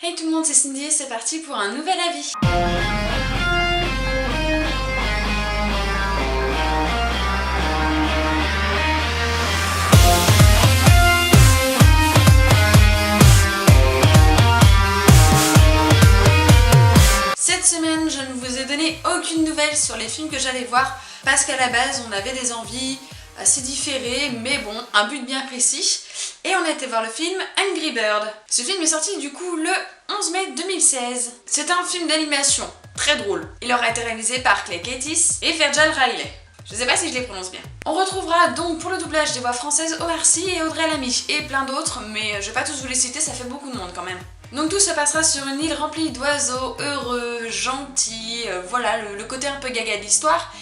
Hey tout le monde, c'est Cindy et c'est parti pour un nouvel avis. Cette semaine, je ne vous ai donné aucune nouvelle sur les films que j'allais voir parce qu'à la base, on avait des envies assez différées, mais bon, un but bien précis. Et on a été voir le film Angry Bird. Ce film est sorti du coup le 11 mai 2016. C'est un film d'animation très drôle. Il aura été réalisé par Clay Kaytis et Fergal Riley. Je sais pas si je les prononce bien. On retrouvera donc pour le doublage des voix françaises Omar Sy et Audrey Lamy et plein d'autres, mais je vais pas tous vous les citer, ça fait beaucoup de monde quand même. Donc tout se passera sur une île remplie d'oiseaux heureux, gentils, voilà le côté un peu gaga de l'histoire.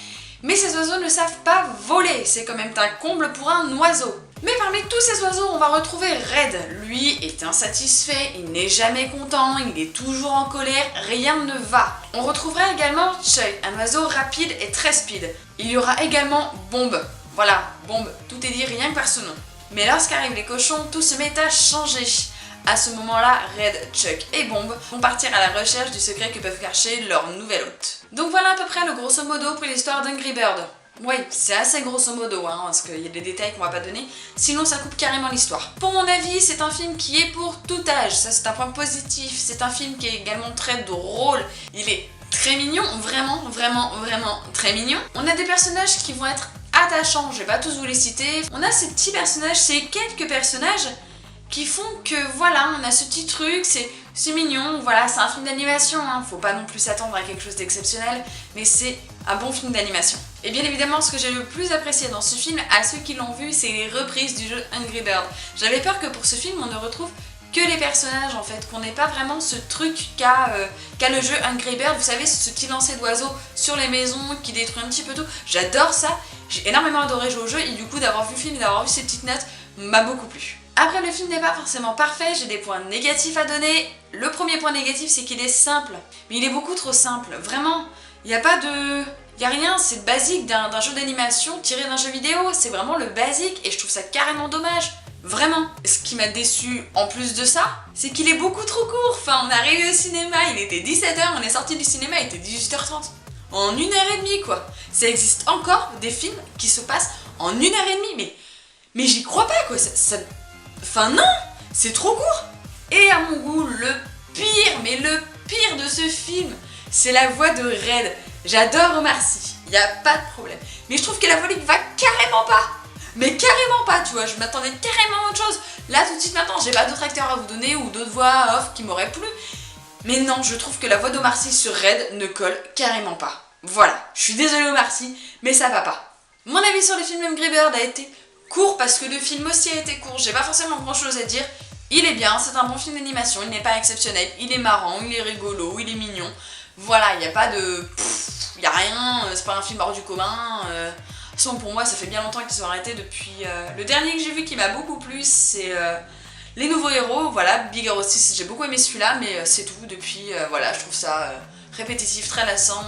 Mais ces oiseaux ne savent pas voler, c'est quand même un comble pour un oiseau. Mais parmi tous ces oiseaux, on va retrouver Red. Lui est insatisfait, il n'est jamais content, il est toujours en colère, rien ne va. On retrouvera également Choi, un oiseau rapide et très speed. Il y aura également Bombe. Voilà, Bombe, tout est dit rien que par ce nom. Mais lorsqu'arrivent les cochons, tout se met à changer. À ce moment-là, Red, Chuck et Bombe vont partir à la recherche du secret que peuvent cacher leur nouvel hôte. Donc voilà à peu près le grosso modo pour l'histoire d'Angry Bird. Oui, c'est assez grosso modo, hein, parce qu'il y a des détails qu'on va pas donner, sinon ça coupe carrément l'histoire. Pour mon avis, c'est un film qui est pour tout âge, ça c'est un point positif, c'est un film qui est également très drôle, il est très mignon, vraiment très mignon. On a des personnages qui vont être attachants, je vais pas tous vous les citer. On a ces petits personnages, ces quelques personnages qui font que voilà, on a ce petit truc, c'est mignon, voilà, c'est un film d'animation, hein, faut pas non plus s'attendre à quelque chose d'exceptionnel, mais c'est un bon film d'animation. Et bien évidemment, ce que j'ai le plus apprécié dans ce film, à ceux qui l'ont vu, c'est les reprises du jeu Angry Bird. J'avais peur que pour ce film, on ne retrouve que les personnages en fait, qu'on n'ait pas vraiment ce truc qu'a le jeu Angry Bird, vous savez, ce petit lancer d'oiseaux sur les maisons qui détruit un petit peu tout. J'adore ça, j'ai énormément adoré jouer au jeu et du coup d'avoir vu le film et d'avoir vu ces petites notes m'a beaucoup plu. Après, le film n'est pas forcément parfait, j'ai des points négatifs à donner. Le premier point négatif, c'est qu'il est simple, mais il est beaucoup trop simple, vraiment. Il n'y a pas de... Il n'y a rien, c'est basique d'un jeu d'animation tiré d'un jeu vidéo, c'est vraiment le basique et je trouve ça carrément dommage. Vraiment. Ce qui m'a déçu en plus de ça, c'est qu'il est beaucoup trop court. Enfin, on est arrivé au cinéma, il était 17h, on est sorti du cinéma, il était 18h30. En 1h30 quoi. Ça existe encore des films qui se passent en 1h30, mais j'y crois pas quoi, Enfin non, c'est trop court. Et à mon goût, le pire de ce film, c'est la voix de Red. J'adore Omar Sy, y a pas de problème. Mais je trouve que la voix va carrément pas. Mais carrément pas, tu vois, je m'attendais carrément à autre chose. Là tout de suite maintenant, j'ai pas d'autres acteurs à vous donner ou d'autres voix off qui m'auraient plu. Mais non, je trouve que la voix d'Omar Sy sur Red ne colle carrément pas. Voilà, je suis désolée Omar Sy, mais ça va pas. Mon avis sur le film Angry Bird a été court parce que le film aussi a été court, j'ai pas forcément grand chose à dire. Il est bien, c'est un bon film d'animation, il n'est pas exceptionnel, il est marrant, il est rigolo, il est mignon. Voilà, il n'y a pas de... Il n'y a rien, c'est pas un film hors du commun. Sinon pour moi ça fait bien longtemps qu'ils ont arrêté depuis... Le dernier que j'ai vu qui m'a beaucoup plu c'est Les Nouveaux Héros, voilà, Big Hero 6, j'ai beaucoup aimé celui-là mais c'est tout depuis, voilà, je trouve ça répétitif, très lassant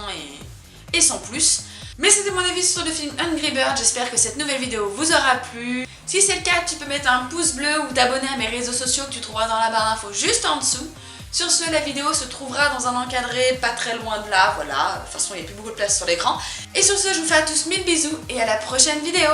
et sans plus. Mais c'était mon avis sur le film Angry Bird, j'espère que cette nouvelle vidéo vous aura plu. Si c'est le cas, tu peux mettre un pouce bleu ou t'abonner à mes réseaux sociaux que tu trouveras dans la barre d'infos juste en dessous. Sur ce, la vidéo se trouvera dans un encadré pas très loin de là, voilà, de toute façon il n'y a plus beaucoup de place sur l'écran. Et sur ce, je vous fais à tous mille bisous et à la prochaine vidéo.